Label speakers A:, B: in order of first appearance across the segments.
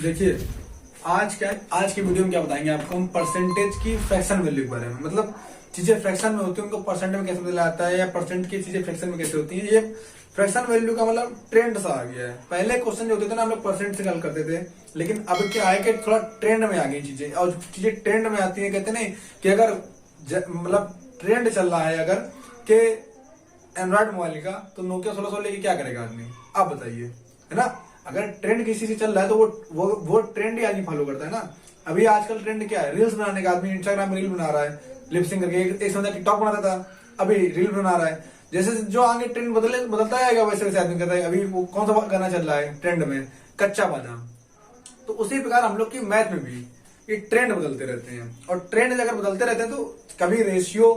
A: देखिए आज की वीडियो में क्या बताएंगे आपको हम परसेंटेज की फ्रैक्शन वैल्यू के बारे में। मतलब चीजें फ्रैक्शन में होती है उनको परसेंट में कैसे बदला जाता है या परसेंट की चीजें फ्रैक्शन में कैसे होती है। ये फ्रैक्शन वैल्यू का मतलब ट्रेंड सा आ गया है। पहले क्वेश्चन जो होते थे ना हम लोग परसेंट से हल करते थे, लेकिन अब क्या है कि थोड़ा ट्रेंड में आ गई चीजें। और चीजें ट्रेंड में आती है कहते नहीं कि अगर मतलब ट्रेंड चल रहा है अगर के एंड्रॉइड मोबाइल का, तो नोकिया 1600 लेके क्या करेगा आदमी, आप बताइए, है ना। अगर ट्रेंड किसी से चल रहा है तो वो ट्रेंड ही आदमी फॉलो करता है ना। अभी आजकल ट्रेंड क्या है, रील्स बनाने का। आदमी इंस्टाग्राम में रील बना रहा है लिपसिंग करके। एक समय टिकटॉक बनाता था, अभी रील बना रहा है। जैसे जो आगे ट्रेंड बदलता जाएगा वैसे वैसे आदमी करता है। अभी वो कौन सा गाना चल रहा है ट्रेंड में, कच्चा बादाम। तो उसी प्रकार हम लोग की मैथ में भी ये ट्रेंड बदलते रहते हैं। और ट्रेंड अगर बदलते रहते हैं तो कभी रेशियो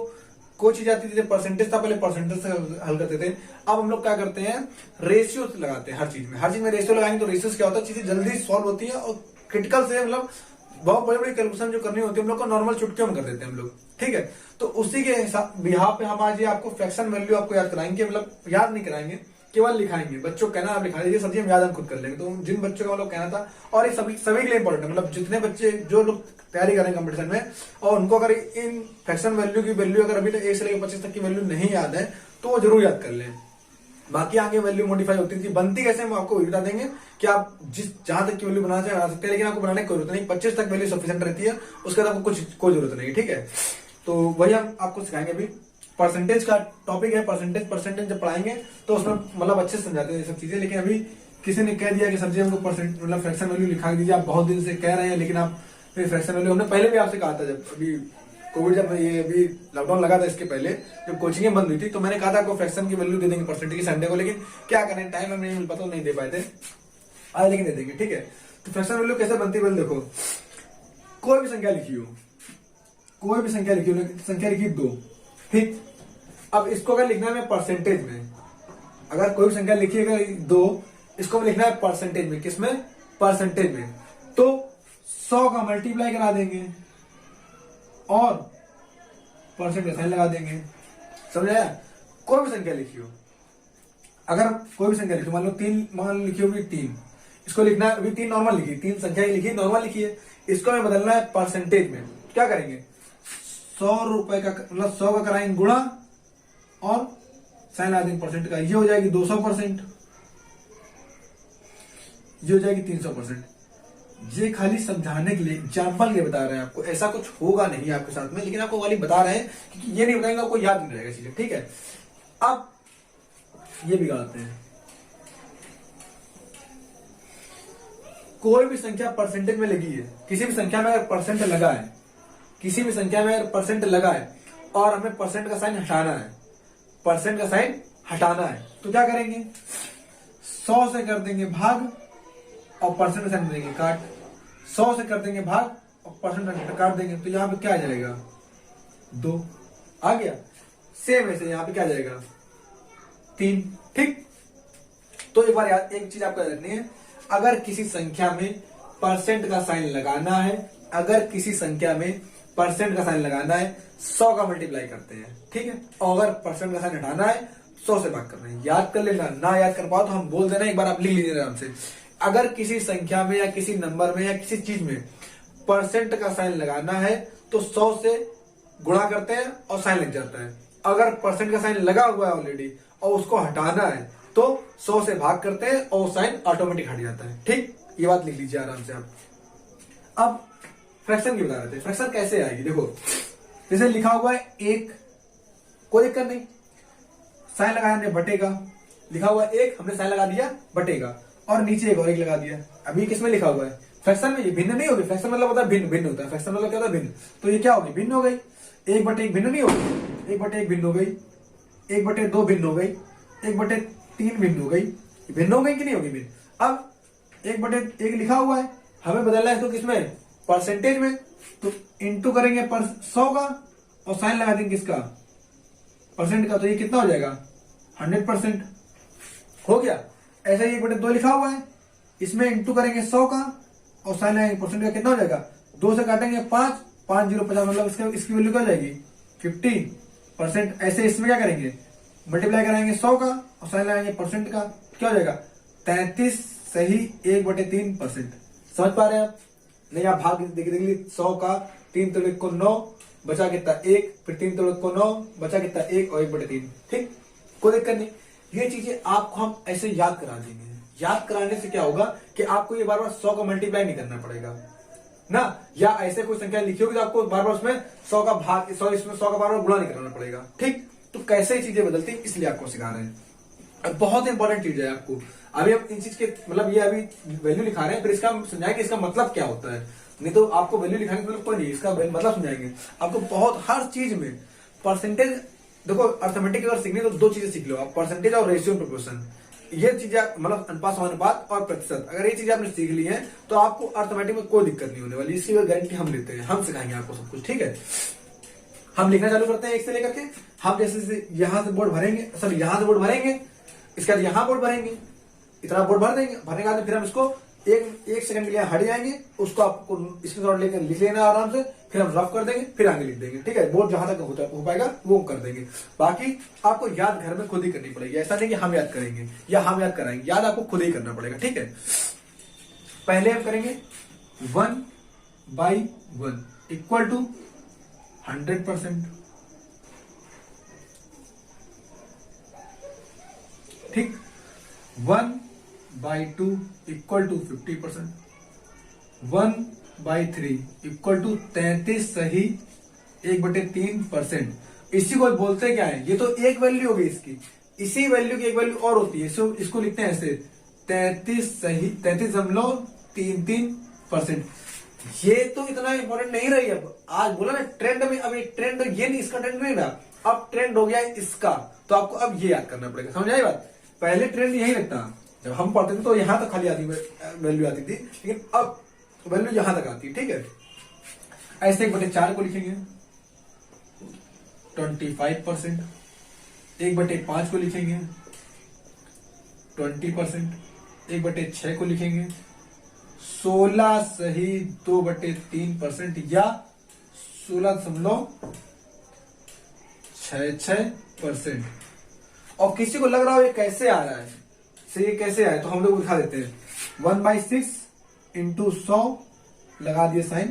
A: कोई चीज आती थी, परसेंटेज था, पहले परसेंटेज से हल करते थे। अब हम लोग क्या करते हैं, रेशियो लगाते हैं। हर चीज में रेशियो लगाएंगे तो रेशियो क्या होता है, चीजें जल्दी सॉल्व होती है। और क्रिटिकल से मतलब बहुत बड़ी बड़ी कैलकुलेशन जो करनी होती है हम लोग को नॉर्मल चुटकियों में कर देते हैं हम लोग, ठीक है। तो उसी के बिहाफ पे हम आज ये आपको फ्रैक्शन वैल्यू आपको याद कराएंगे। मतलब याद नहीं कराएंगे, केवल लिखाएंगे। बच्चों को कहना आप लिखा दीजिए, सब्जी हम याद हम खुद कर लेंगे। तो जिन बच्चों का मतलब कहना था, और ये सभी के लिए इंपॉर्टेंट है। मतलब जितने बच्चे जो लोग तैयारी करें कंपटीशन में, और उनको अगर इन फ्रैक्शन वैल्यू की वैल्यू अगर अभी तक 1 से लेकर 25 तक की वैल्यू नहीं याद है तो वो जरूर याद कर लें। बाकी आगे वैल्यू मॉडिफाई होती थी, बनती कैसे हम आपको बता देंगे कि आप जहां तक की वैल्यू बनाना चाहे बना सकते हैं। लेकिन आपको बनाने की कोई जरूरत नहीं, 25 तक वैल्यू सफिशिएंट रहती है, उसके बाद आपको कोई जरूरत नहीं, ठीक है। तो वही हम आपको सिखाएंगे। अभी परसेंटेज का टॉपिक है। परसेंटेज जब पढ़ाएंगे तो उसमें मतलब अच्छे से समझाते हैं ये सब चीजें। लेकिन अभी किसी ने कह दिया कि सर जी हमको परसेंट मतलब फ्रैक्शन वैल्यू लिखा दीजिए, आप बहुत दिन से कह रहे हैं, लेकिन आप फ्रैक्शन वैल्यू हमने पहले भी आपसे कहा था। जब अभी कोविड जब ये अभी लॉकडाउन लगा था, इसके पहले जब कोचिंग बंद हुई थी, तो मैंने कहा था आपको फ्रैक्शन की वैल्यू दे देंगे परसेंटेज की संडे को। लेकिन क्या करें, टाइम हमें नहीं मिल पाता, नहीं दे पाए थे। आज लेकिन दे देंगे, ठीक है। तो फ्रैक्शन वैल्यू कैसे बनती है, देखो। कोई भी संख्या लिखी हो, संख्या लिखी 2, ठीक। अब इसको अगर लिखना है परसेंटेज में, अगर कोई भी संख्या लिखी है 2, इसको लिखना है परसेंटेज में। किसमें, परसेंटेज में। तो 100 का मल्टीप्लाई करा देंगे और परसेंट का साइन लगा देंगे, समझ आया। कोई भी संख्या लिखी हो, अगर कोई भी संख्या लिखी, मान लो 3 मान लिखी होगी 3, इसको लिखना है। अभी 3 नॉर्मल लिखी, 3 संख्या लिखी नॉर्मल लिखी है, इसको हमें बदलना है परसेंटेज में। क्या करेंगे, 100 रुपए का मतलब 100 का कराएंगे गुणा और साइन लगा देंगे परसेंट का। ये हो जाएगी 200%, ये हो जाएगी 300%। ये खाली समझाने के लिए, एग्जाम्पल के बता रहे हैं आपको। ऐसा कुछ होगा नहीं आपके साथ में, लेकिन आपको वाली बता रहे हैं क्योंकि ये नहीं बताएंगे आपको याद नहीं रहेगा चीजें, ठीक है। अब ये बिगाड़ते हैं। कोई भी संख्या परसेंटेज में लगी है, किसी भी संख्या में अगर परसेंट लगा है, किसी भी संख्या में अगर परसेंट लगा है और हमें परसेंट का साइन हटाना है, परसेंट का साइन हटाना है, तो क्या करेंगे, 100 से कर देंगे भाग और परसेंट का साइन देंगे काट। 100 से कर देंगे भाग और परसेंट काट देंगे, तो यहां पे क्या आ जाएगा, 2 आ गया। सेम ऐसे यहां पे क्या आ जाएगा, 3, ठीक। तो एक बार एक चीज आपको याद रखनी है, अगर किसी संख्या में परसेंट का साइन लगाना है, अगर किसी संख्या में परसेंट का साइन लगाना है, 100 का मल्टीप्लाई करते हैं, ठीक है। और अगर परसेंट का साइन हटाना है, 100 से भाग करना है। याद कर लेना, ना याद कर पाओ तो हम बोल देना, एक बार आप लिख लीजिए आराम से। अगर किसी संख्या में या किसी नंबर में या किसी चीज में परसेंट का साइन लगाना है तो 100 से गुणा करते हैं और साइन लग जाता है। अगर परसेंट का साइन लगा हुआ है ऑलरेडी और उसको हटाना है तो 100 से भाग करते हैं और साइन ऑटोमेटिक हट जाता है, ठीक। ये बात लिख लीजिए आराम से आप। अब फ्रैक्शन की बता रहे थे, फ्रैक्शन कैसे आएगी, देखो। जैसे लिखा हुआ है 1, कोई दिक्कत नहीं, साइन लगाया हमने बटे का, लिखा हुआ है 1, हमने साइन लगा दिया बटे का, और नीचे एक और 1 लगा दिया। अभी किसमें लिखा हुआ है, फ्रैक्शन में। ये भिन्न नहीं होगी, फ्रैक्शन मतलब होता है भिन्न, भिन्न होता है। फ्रैक्शन मतलब क्या होता है, भिन्न। तो ये क्या होगी, भिन्न हो गई। 1/1 भिन्न नहीं होगी, 1/1 भिन्न हो गई, 1/2 भिन्न हो गई, 1/3 भिन्न हो गई। भिन्न हो गई कि नहीं होगी, भिन्न। अब 1/1 लिखा हुआ है, हमें बदलना है तो किसमें, परसेंटेज में। तो इंटू करेंगे 100 का और साइन लगा देंगे किसका, परसेंट का। तो ये कितना हो जाएगा, 100% हो गया। ऐसा ही 1/2 लिखा हुआ है, इसमें इंटू करेंगे 100 का और साइन लगाएंगे परसेंट का। कितना हो जाएगा, 2 से काटेंगे 5, 5 0 50, मतलब इसकी वैल्यू क्या हो जाएगी, 50%। ऐसे इसमें क्या करेंगे, मल्टीप्लाई कराएंगे 100 का और साइन लगाएंगे परसेंट का, क्या हो जाएगा, 33 सही 1/3%। समझ पा रहे हैं आप? नहीं आप भाग देखिए 100 का 3 त्रिक को 9 बचा कितना 1, फिर 3 त्रिक को 9 बचा कितना 1 और 1/3। ठीक, कोई दिक्कत नहीं। ये चीजें आपको हम ऐसे याद करा देंगे। याद कराने से क्या होगा कि आपको ये बार बार 100 का मल्टीप्लाई नहीं करना पड़ेगा ना, या ऐसे कोई संख्या लिखी होगी तो आपको बार बार उसमें 100 का भाग 100 इसमें 100 का बार बार गुणा नहीं करना पड़ेगा। ठीक, तो कैसे चीजें बदलती है इसलिए आपको सिखा रहे हैं। बहुत इंपॉर्टेंट चीज है आपको। अभी हम इन चीज के मतलब ये अभी वैल्यू लिखा रहे हैं, फिर इसका समझाएंगे इसका मतलब क्या होता है। नहीं तो आपको वैल्यू लिखाने मतलब कोई नहीं, इसका मतलब समझाएंगे आपको। बहुत हर चीज में परसेंटेज देखो, अर्थमेटिक अगर सीखनी तो 2 चीजें सीख लो आप, परसेंटेज और रेशियो प्रोपोर्शन। ये चीजें मतलब अनुपात समानुपात और प्रतिशत, अगर ये चीजें आपने सीख ली है तो आपको अर्थमेटिक में कोई दिक्कत नहीं होने वाली। इसकी गारंटी हम लेते हैं, हम सिखाएंगे आपको सब कुछ। ठीक है, हम लिखना चालू करते हैं 1 से लेकर के। हम जैसे यहां से बोर्ड भरेंगे, सर यहां से बोर्ड भरेंगे, इसके बाद यहां बोर्ड भरेंगे, इतना बोर्ड भर देंगे। भरने के बाद फिर हम इसको एक सेकंड के लिए हट जाएंगे, उसको आपको स्क्रीनशॉट लेकर लिख लेना आराम से, फिर हम रफ कर देंगे, फिर आगे लिख देंगे। ठीक है, बोर्ड जहां तक हो पाएगा वो कर देंगे। बाकी आपको याद घर में खुद ही करनी पड़ेगी, ऐसा नहीं कि हम याद करेंगे या हम याद कराएंगे, याद आपको खुद ही करना पड़ेगा। ठीक है, पहले हम करेंगे 1/1 इक्वल टू 100%। ठीक, 1/2 इक्वल टू 50%, 1/3 इक्वल टू 33 सही 1/3%। इसी को बोलते क्या है, ये तो एक वैल्यू हो गई इसकी, इसी वैल्यू की एक वैल्यू और होती है, इसको लिखते हैं ऐसे 33 सही 33.33%। ये तो इतना इंपॉर्टेंट नहीं रही। अब आज बोला ना ट्रेंड में, अभी ट्रेंड ये नहीं, इसका ट्रेंड नहीं रहा, अब ट्रेंड हो गया इसका, तो आपको अब ये याद करना पड़ेगा। समझ आई बात? पहले ट्रेंड यही लगता, जब हम पढ़ते थे तो यहां तक खाली आती वैल्यू आती थी, लेकिन अब वैल्यू यहां तक आती है। ठीक है, ऐसे 1/4 को लिखेंगे 25%, 1/5 को लिखेंगे 20%, 1/6 को लिखेंगे 16 सही 2/3% या 16.66%। और किसी को लग रहा हो ये कैसे आ रहा है, ये कैसे आए, तो हम लोग दिखा देते हैं 1/6 इंटू 100 लगा दिए साइन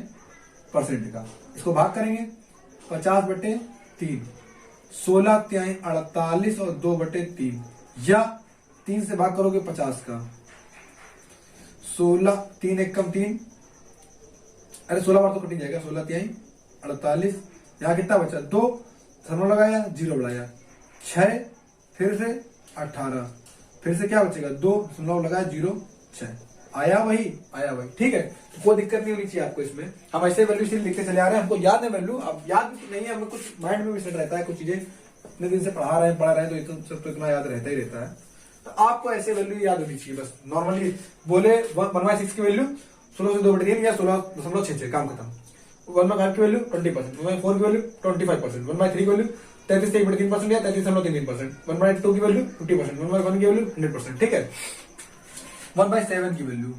A: परसेंट का, इसको भाग करेंगे 50/3, 16 तिहाई 48 और 2/3, या 3 से भाग करोगे 50 का, 16 3 1 कम 3, अरे 16 बार तो कट जाएगा, 16 तिहाई 48, यहाँ कितना बचा 2, समझ लगाया 0 बढ़ाया 6, फिर से 18, फिर से क्या बचेगा 2 लगाया 0 6, आया वही। ठीक है, तो कोई दिक्कत नहीं होनी चाहिए आपको इसमें। हम ऐसे वैल्यू से लिखते चले आ रहे हैं, हमको याद है वैल्यू, अब याद नहीं है हमें, कुछ माइंड में भी सेट रहता है, कुछ चीजें इतने दिन से पढ़ा रहे हैं तो इतना याद रहता ही रहता है। तो आपको ऐसे वैल्यू याद होनी चाहिए बस। नॉर्मली बोले 1/6 की वैल्यू 16 से 2/3 या 16.66, काम खत्म। 1/5 की वैल्यू 20%, 1/4 की वैल्यू 25%, 1/3 की वैल्यू 33.3% या 33.33%, 1/2 की वैल्यू 50%, 1/1 की वैल्यू 100%। ठीक है, 1/7 की वैल्यू,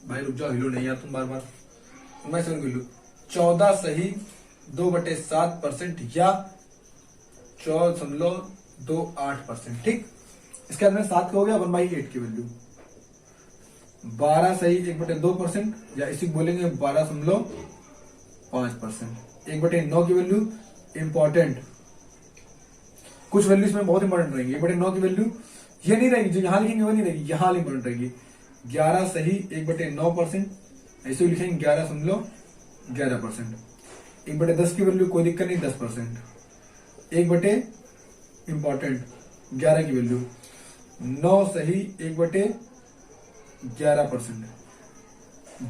A: भाई रुक जाओ, हिलो नहीं यार तुम बार बार। 1/7 की वैल्यू 14 सही 2/7% या 14.28%। ठीक, इसके अंदर 7 का हो गया 1/8 की वैल्यू 12 सही 1/2% या इसी बोलेंगे 12.5%। 1/9 की वैल्यू इंपॉर्टेंट, कुछ वैल्यू इसमें बहुत इंपॉर्टेंट रहेंगी। 1/9 की वैल्यू ये नहीं रहेगी, जो यहां लिखेंगे वो नहीं रहेगी, यहां इंपॉर्टेंट रहेगी। 11 सही 1/9%, ऐसे लिखेंगे 11.11%। 1/10 की वैल्यू कोई दिक्कत नहीं 10%। 1 इंपॉर्टेंट 11 की वैल्यू 9 सही 1/11%,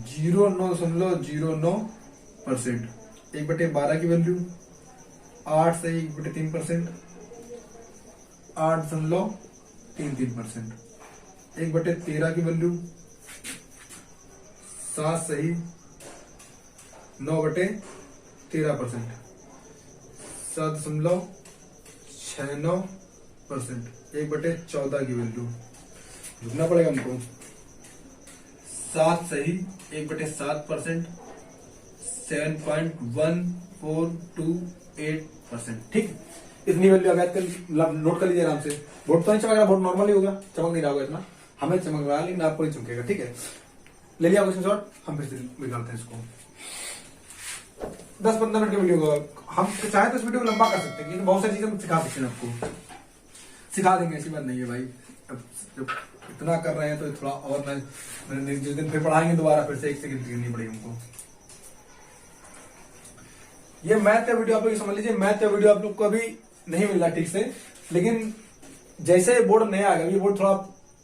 A: 09.09%। 1/12 की वैल्यू 8 सही 1/3%, 8.33%। 1/13 की वैल्यू 7 सही 9/13%, 7.69%। 1/14 की वैल्यू रुकना पड़ेगा हमको, 7 सही 1/7%, 7.1428%। ठीक, इतनी वैल्यू अगर नोट कर लीजिए आराम से। बोर्ड तो नहीं चमक रहा, बोर्ड नॉर्मली होगा, चमक नहीं रहा होगा इतना, हमें चमक रहा लेकिन आपको नहीं चमकेगा। ठीक है, ले लिया स्क्रीनशॉट, हम फिर से निकालते हैं इसको। 10-15 मिनट की वीडियो को हम चाहे तो इस वीडियो को लंबा कर सकते हैं, लेकिन बहुत सारी चीजें हम सिखा सकते हैं, आपको सिखा देंगे, ऐसी बात नहीं है भाई। अब जब इतना कर रहे हैं तो थोड़ा और मैं जिस दिन फिर पढ़ाएंगे दोबारा फिर से एक सेकंड करनी पड़ेगी हमको। ये मैथ का वीडियो आप लोग समझ लीजिए, मैथ का वीडियो आप लोग को अभी नहीं मिल रहा ठीक से, लेकिन जैसे बोर्ड नया आ गया, ये बोर्ड थोड़ा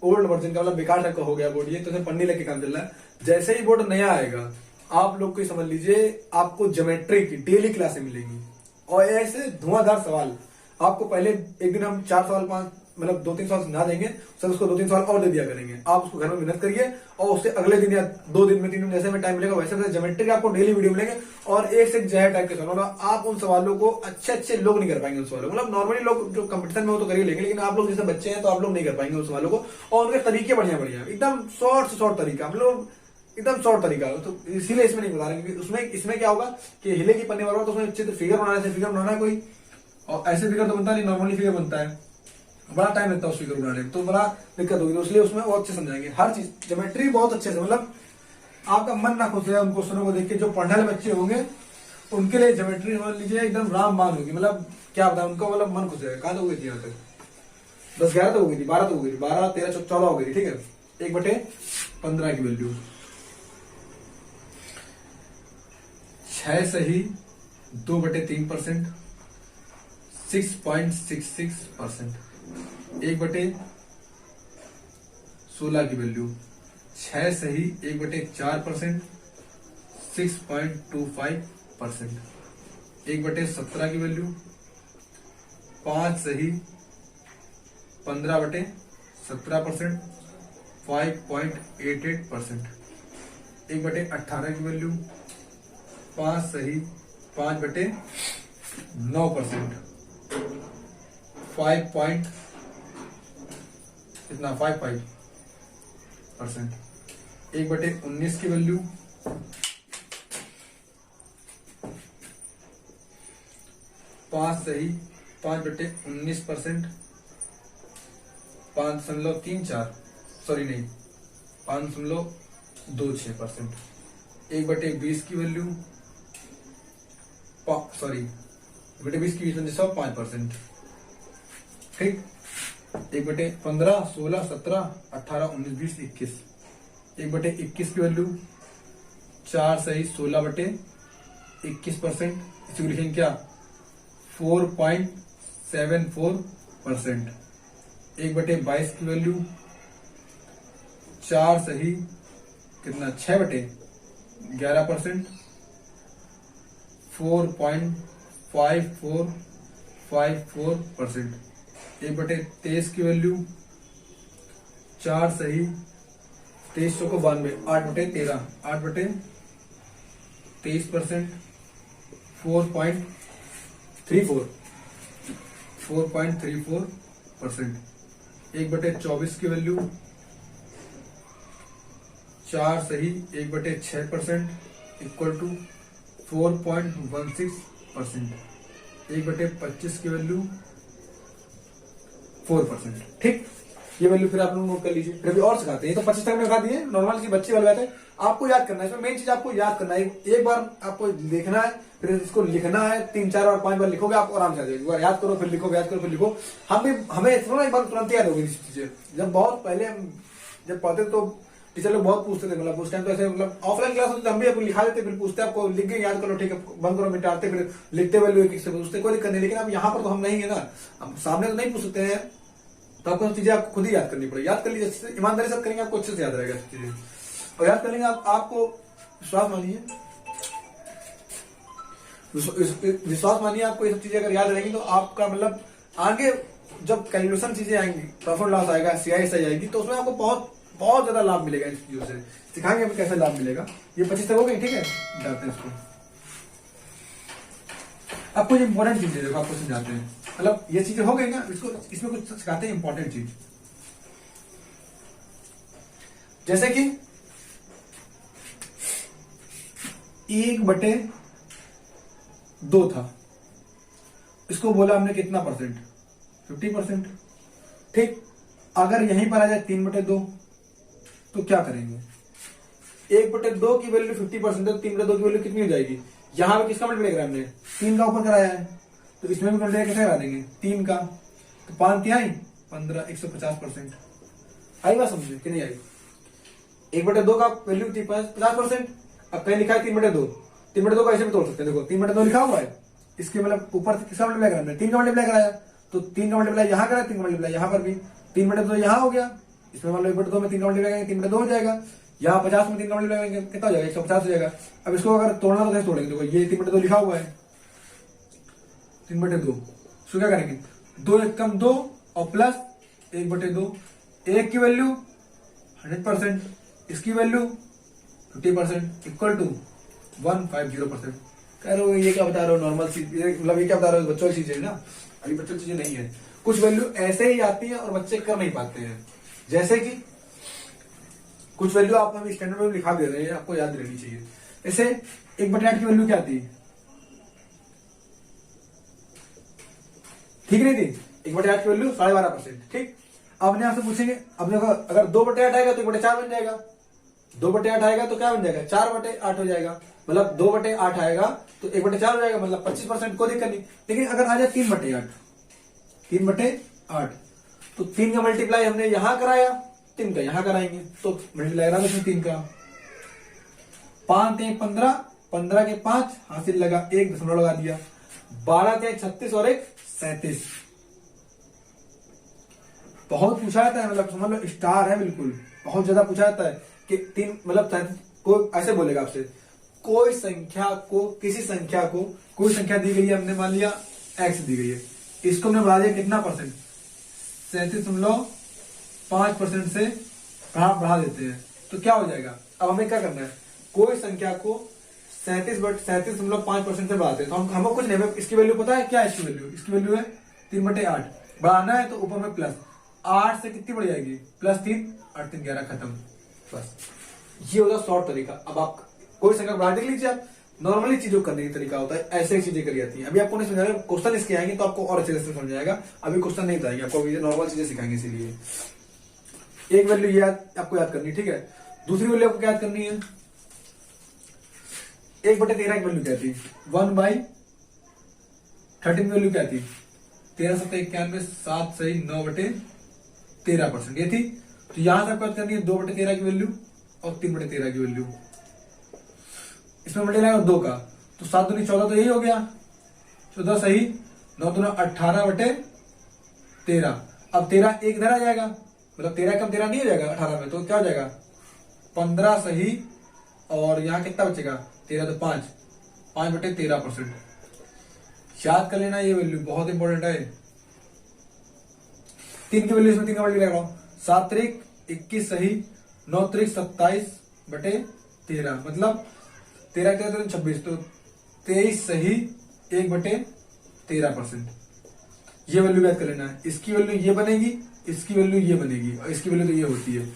A: ओल्ड वर्जन का, मतलब बेकार टाइप का हो गया बोर्ड, ये तो पन्नी लेके काम चल रहा है। जैसे ही बोर्ड नया आएगा आप लोग को समझ लीजिए आपको ज्योमेट्री की डेली क्लासें मिलेंगी, और ऐसे धुआंधार सवाल आपको पहले एक दिन हम 4 सवाल 5 मतलब 2-3 सवाल समझा देंगे, सर उसको 2-3 सवाल और दे दिया करेंगे, आप उसको घर में मेहनत करिए, और उससे अगले दिन या 2 दिन में 3 दिन जैसे में टाइम मिलेगा वैसे ज्योमेट्री के आपको डेली वीडियो मिलेंगे, और एक से जय टाइप के सवाल, आप उन सवालों को अच्छे लोग नहीं कर पाएंगे। उन सवालों मतलब नॉर्मली लोग जो कंपटीशन में हो तो कर ही लेंगे, लेकिन आप लोग जैसे बच्चे हैं तो आप लोग नहीं कर पाएंगे उन सवालों को, और उनके तरीके बढ़िया एकदम शॉर्ट तरीका, हम लोग एकदम शॉर्ट तरीका, तो इसीलिए इसमें नहीं बता रहे, क्योंकि उसमें इसमें क्या होगा कि हिले की पन्ने वाला तो उसमें चित्र फिगर बनाना है कोई, और ऐसे फिगर तो बनता नहीं, नॉर्मली फिगर बनता है, बड़ा टाइम लगता है उस फिगर बनाने में, तो बड़ा दिक्कत होगी, तो इसलिए उसमें वो अच्छे समझाएंगे हर चीज, ज्योमेट्री बहुत अच्छे से, मतलब आपका मन ना खुश है उन क्वेश्चनों को देख के। जो पढ़ने वाले बच्चे होंगे उनके लिए ज्योमेट्री मान लीजिए एकदम रामबाण होगी, मतलब क्या बताएं उनको, मतलब मन खुश है। कहां तक हो गई थी यहाँ तक 10-11 तो हो गई थी, 12 तो हो गई थी, 12, 13, 14 हो गई थी, ठीक है। 1/15 की वैल्यू 6 सही 2/3%, 6.66%। 1/16 की वैल्यू 6 सही 1/4%, 6.25%। 1/17 की वैल्यू 5 सही 15/17%, 5.88%। 1/18 की वैल्यू 5 सही 5/9%, 5.55%। 1/19 की वैल्यू 5 सही 5/19%, 5.34 सॉरी नहीं 5.26%। 1/20 की वैल्यू सॉरी 1/20 की 5%, ठीक। 1/15 16 17 18 19 20 21। 1/21 की वैल्यू 4 सही 16/21%, इसको लिखेंगे क्या 4.74%। 1/22 की वैल्यू 4 सही कितना 6/11%, 4.5454%। 1/23 की वैल्यू 4 सही 23 को 92 8/13 8/23%, 4.34%। 1/24 की वैल्यू 4 सही 1/6% इक्वल टू 4.16%। 1/25 की वैल्यू 4%, ठीक। ये वैल्यू फिर आप लोग नोट कर लीजिए, फिर भी और सिखाते हैं। ये तो 25 तक में सिखा दिए, नॉर्मल सी बच्चे वाले बात है, आपको याद करना है। इसमें मेन चीज आपको याद करना है, एक बार आपको देखना है, फिर इसको लिखना है, 3 4 और 5 बार लिखोगे आप आराम से आ जाएगा। एक बार याद करो फिर लिखो, याद करो फिर लिखो। हमें सुनो एक बार तुरंत याद होगी चीजें। जब बहुत पहले हम जब पढ़ते तो टीचर लोग बहुत पूछते थे, मतलब उस टाइम तो ऐसे मतलब ऑफलाइन क्लास होती तो हम भी आपको लिखा देते, फिर पूछते आपको लिख के याद करो, ठीक है बंद करो मिटाते, फिर लिखते हुए एक से पूछते, कोई दिक्कत नहीं। लेकिन अब यहाँ पर तो हम नहीं है ना, हम सामने तो नहीं पूछ सकते हैं, तो आपको चीजें आपको खुद ही याद करनी पड़ेगी। याद कर लीजिए, ईमानदारी से करेंगे आपको अच्छे से याद रहेगा चीजें, और याद कर लेंगे आपको विश्वास मानिए, विश्वास मानिए आपको ये सब चीजें अगर याद रहेंगी तो आपका मतलब आगे जब कैलकुलेशन चीजें आएंगी, प्रॉफिट लॉस आएगा, CISI आएगी, तो उसमें आपको बहुत बहुत ज्यादा लाभ मिलेगा। इन चीजों से सिखाएंगे हमें कैसे लाभ मिलेगा। ये 25 तक हो गई, ठीक है। जाते हैं इसको, आपको ये इंपॉर्टेंट चीजें देखो आपको समझाते हैं, मतलब ये चीजें हो गई ना, इसको इसमें कुछ सिखाते हैं इंपॉर्टेंट चीज, जैसे कि 1/2 था, इसको बोला हमने कितना परसेंट, 50%, ठीक। अगर यहीं पर आ जाए 3/2 तो क्या करेंगे, 1/2 की वैल्यू 50% है, 3/2 की वैल्यू कितनी हो जाएगी? यहाँ पे किसका मल्टीप्लाई करा हमने? 3 का ऊपर कराया है, तो इसमें भी मल्टीप्लाई कैसे करा देंगे? 3 का, तो 5 तिहाई 15, 150%। आई बात समझे कि नहीं आई? 1/2 का वैल्यू थी 50%। अब कहीं लिखा है 3/2, 3/2 को ऐसे भी तोड़ सकते हैं। देखो 3/2 लिखा हुआ है, इसके मतलब ऊपर किसका मल्टीप्लाई करा हमने? 3 का मल्टीप्लाई कराया, तो 3 का मल्टीप्लाई यहाँ करा, 3 का मल्टीप्लाई यहाँ पर भी, 3/2 यहाँ हो गया, इसमें मतलब 1/2 में 3 का मल्टीप्लाई करेंगे 3/2 हो जाएगा। यहाँ 50 में 3 का मल्टीप्लाई करेंगे कितना हो जाएगा? 150 हो जाएगा। अब इसको अगर तोड़ना तो कैसे तोड़ेंगे? देखो ये 3/2 लिखा हुआ है, 3/2 सो क्या करेंगे? 2 1 कम 2 और प्लस 1/2। 1 की वैल्यू 100%, इसकी वैल्यू 50% इक्वल टू 150%। कह रहे हो ये क्या बता रहे हो? नॉर्मल चीज, मतलब ये क्या बता रहे हो? बच्चों की चीजें ना, अभी बच्चों की चीजें नहीं है। कुछ वैल्यू ऐसे ही आती है और बच्चे कर नहीं पाते हैं। जैसे कि कुछ वैल्यू आप हमें स्टैंडर्ड में लिखा दे रहे हैं, आपको याद रहनी चाहिए। जैसे 1/8 की वैल्यू क्या थी? ठीक नहीं थी? 1/8 की वैल्यू 12.5%। ठीक, अब अपने आपसे पूछेंगे, अब देखो अगर 2/8 आएगा तो 1/4 बन जाएगा, 2/8 आएगा तो क्या बन जाएगा? 4/8 हो जाएगा। मतलब 2/8 आएगा तो 1/4 हो जाएगा, मतलब 25%, कोई दिक्कत नहीं। लेकिन अगर आ जाए 3/8, 3/8, तो 3 का मल्टीप्लाई हमने यहां कराया, 3 का यहां कराएंगे, तो मल्टीप्लाई करा दो 3 का। 5 3 15, 15 के 5 हासिल लगा, 1 दशमलव लगा दिया। 12 3 36 और 1 37। बहुत पूछा जाता है, मतलब समझ लो स्टार है बिल्कुल, बहुत ज्यादा पूछा जाता है कि 3 मतलब कोई ऐसे बोलेगा आपसे, कोई संख्या को, किसी संख्या को, कोई संख्या दी गई है, हमने मान लिया x दी गई है, इसको हमने बढ़ा दिया कितना परसेंट? 37.5% से बढ़ा देते हैं, तो क्या हो जाएगा? अब हमें क्या करना है? कोई संख्या को 37.5% से बढ़ाते हैं, तो हमको कुछ नहीं, इसकी वैल्यू पता है क्या है? इसकी वैल्यू है 3/8। बढ़ाना है तो ऊपर में प्लस 8 से कितनी बढ़ जाएगी? +3, 8 3 11 खत्म। बस ये होता शॉर्ट तरीका। अब आप कोई संख्या बढ़ा देख लीजिए। आप नॉर्मली चीजों करने का तरीका होता है, ऐसे चीजें करी जाती हैं। अभी आपको नहीं समझा रहा, क्वेश्चन इसके आएंगे तो आपको और अच्छे से समझ आएगा। अभी क्वेश्चन नहीं बताएंगे आपको, अभी नॉर्मल चीजें सिखाएंगे। इसीलिए एक वैल्यू ये आपको याद करनी, ठीक है। दूसरी वैल्यू आपको क्या याद करनी है? 1/13 की वैल्यू क्या थी? 1/13 वैल्यू क्या थी? 13 7 91, 7 सही 9/13%, ये थी। तो यहां से आपको याद करनी है 2/13 की वैल्यू और 3/13 की वैल्यू। इसमें मल्टीप्लाई 2 का, तो 7 दूनी 14, तो यही हो गया 14 सही, 9 दूना 18/13। अब 13 एक इधर आ जाएगा, मतलब 13 कम 13 नहीं हो जाएगा 18 में, तो क्या हो जाएगा? 15 सही, और यहाँ कितना बचेगा? 13 तो 5, 5/13%। याद कर लेना, ये वैल्यू बहुत इंपॉर्टेंट है। 3 की वैल्यू इसमें 3 का मल्टीप्लाई लगाओ, 7 3 21 सही, 9 3 27/13, मतलब 13 13 26, तो 23 सही, 1/13%। ये वैल्यू याद कर लेना है। इसकी वैल्यू ये बनेगी, इसकी वैल्यू ये बनेगी, और इसकी वैल्यू तो ये होती है।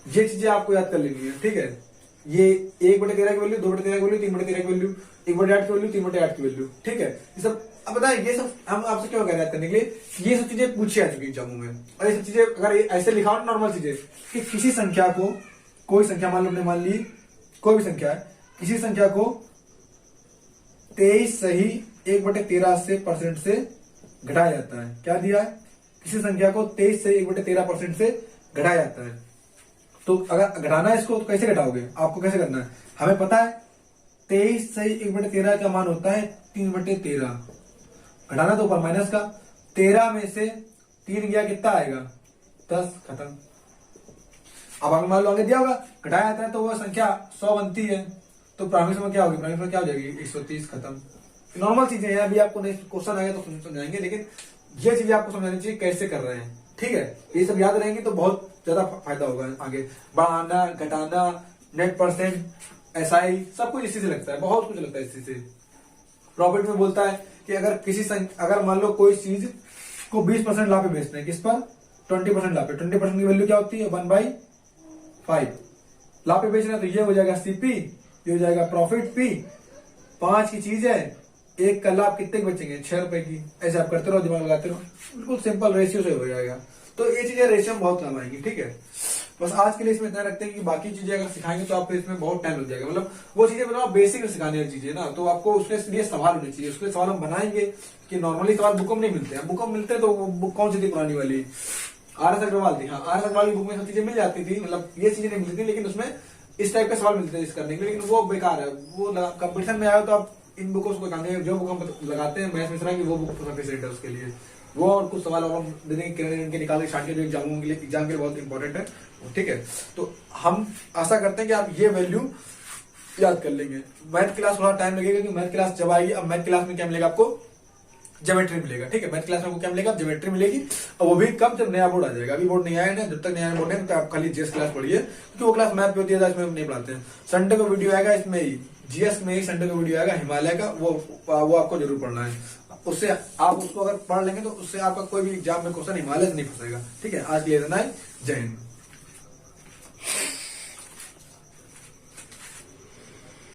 A: ये चीजें आपको याद कर लेनी है, ठीक है। ये 1/13 की वैल्यू, 2/13 की वैल्यू, 3/13 की वैल्यू, 1/8 की वैल्यू, 3/8 की वैल्यू, ठीक है। ये सब अब बताए, ये सब हम आपसे क्यों कह रहे हैं करने के लिए? ये सब चीजें पूछी जा चुकी एग्जामों में, और ये सब चीजें अगर ऐसे लिखा हो नॉर्मल चीजें कि किसी संख्या को, कोई संख्या मान लो हमने मान ली, कोई भी संख्या है, किसी संख्या को 23 सही 1/13 से परसेंट से घटाया जाता है। क्या दिया है? किसी संख्या को 23 से 1/13% से घटाया जाता है। तो अगर घटाना है इसको, तो कैसे घटाओगे? आपको कैसे करना है? हमें पता है 23 से 1/13 का मान होता है 3/13। घटाना तो ऊपर माइनस का, 13 में से 3 गया कितना आएगा? 10, खत्म। अब अगर मान लो आगे दिया होगा घटाया जाता है तो वह संख्या 100 बनती है, तो प्राइमरी में क्या होगी? प्राइमरी में क्या हो जाएगी? 130, खत्म। नॉर्मल चीजें हैं, अभी आपको नेक्स्ट क्वेश्चन आएगा तो समझाएंगे, लेकिन ये चीजें आपको समझानी चाहिए कैसे कर रहे हैं, ठीक है। ये सब याद रहेंगे तो बहुत ज्यादा फायदा होगा आगे। बढ़ाना, घटाना, नेट परसेंट, SI, सब कुछ इसी से लगता है, बहुत कुछ लगता है इसी से। प्रॉफिट में बोलता है कि अगर अगर मान लो कोई चीज को 20% लाभ पे बेचते हैं, किस पर? 20% लाभ पे। 20% की वैल्यू क्या होती है? 1/5 लाभ पे बेच रहे हैं, तो ये हो जाएगा CP, ये हो जाएगा प्रॉफिट P। 5 की चीज है, 1 का लाभ कितने के बचेंगे? 6 रुपए की। ऐसे आप करते रहो, दिमाग लगाते रहो, बिल्कुल सिंपल रेशियो से हो जाएगा। तो ये चीजें रेशियो में बहुत काम आएंगी, ठीक है। बस आज के लिए इसमें ध्यान रखते हैं कि बाकी चीजें अगर सिखाएंगे तो आपको इसमें बहुत टाइम लग जाएगा। मतलब वो चीजें मतलब बेसिक सिखाने वाली चीजें ना, तो आपको उसके लिए सवाल होने चाहिए। उसके सवाल हम बनाएंगे कि नॉर्मली सवाल बुक में नहीं मिलते हैं, बुक में मिलते हैं तो वो बुक कौन सी थी पुरानी वाली, आर एस अग्रवाल थी। हाँ, आर एस अग्रवाल की बुक में सब चीजें मिल जाती थी, मतलब ये चीजें नहीं मिलती थी, लेकिन उसमें इस टाइप के सवाल मिलते थे इस करने के, लेकिन वो बेकार है। वो कंपटीशन में आया तो आप इन बुकों को लगाने, जो बुक हम लगाते हैं महेश मिश्रा की, वो बुक सफिशिएंट है उसके लिए। वो और कुछ सवाल और हम दे देंगे इनके निकाल के छाट के, जो एग्जाम के लिए बहुत इंपॉर्टेंट है। ठीक है, तो हम आशा करते हैं कि आप ये वैल्यू याद कर लेंगे। मैथ क्लास थोड़ा टाइम लगेगा, क्योंकि मैथ क्लास जब आएगी, अब मैथ क्लास में क्या मिलेगा आपको, ज्योमेट्री मिलेगा। ठीक है, मैथ क्लास में आपको क्या मिलेगा, ज्योमेट्री मिलेगी। और वो भी कब, जब नया बोर्ड आ जाएगा। अभी बोर्ड नहीं आया ना, जब तक नया बोर्ड है तो आप खाली जीएस क्लास पढ़िए, क्योंकि वो क्लास मैथ पे होती है, इसमें नहीं पढ़ाते हैं। संडे को वीडियो आएगा, इसमें ही जीएस में ही संडे को वीडियो आएगा हिमालय का, वो आपको जरूर पढ़ना है। उससे आप उसको अगर पढ़ लेंगे तो उससे आपका कोई भी एग्जाम में क्वेश्चन हिमालय से नहीं फंसेगा। ठीक है, आज के लिए इतना ही। जय हिंद।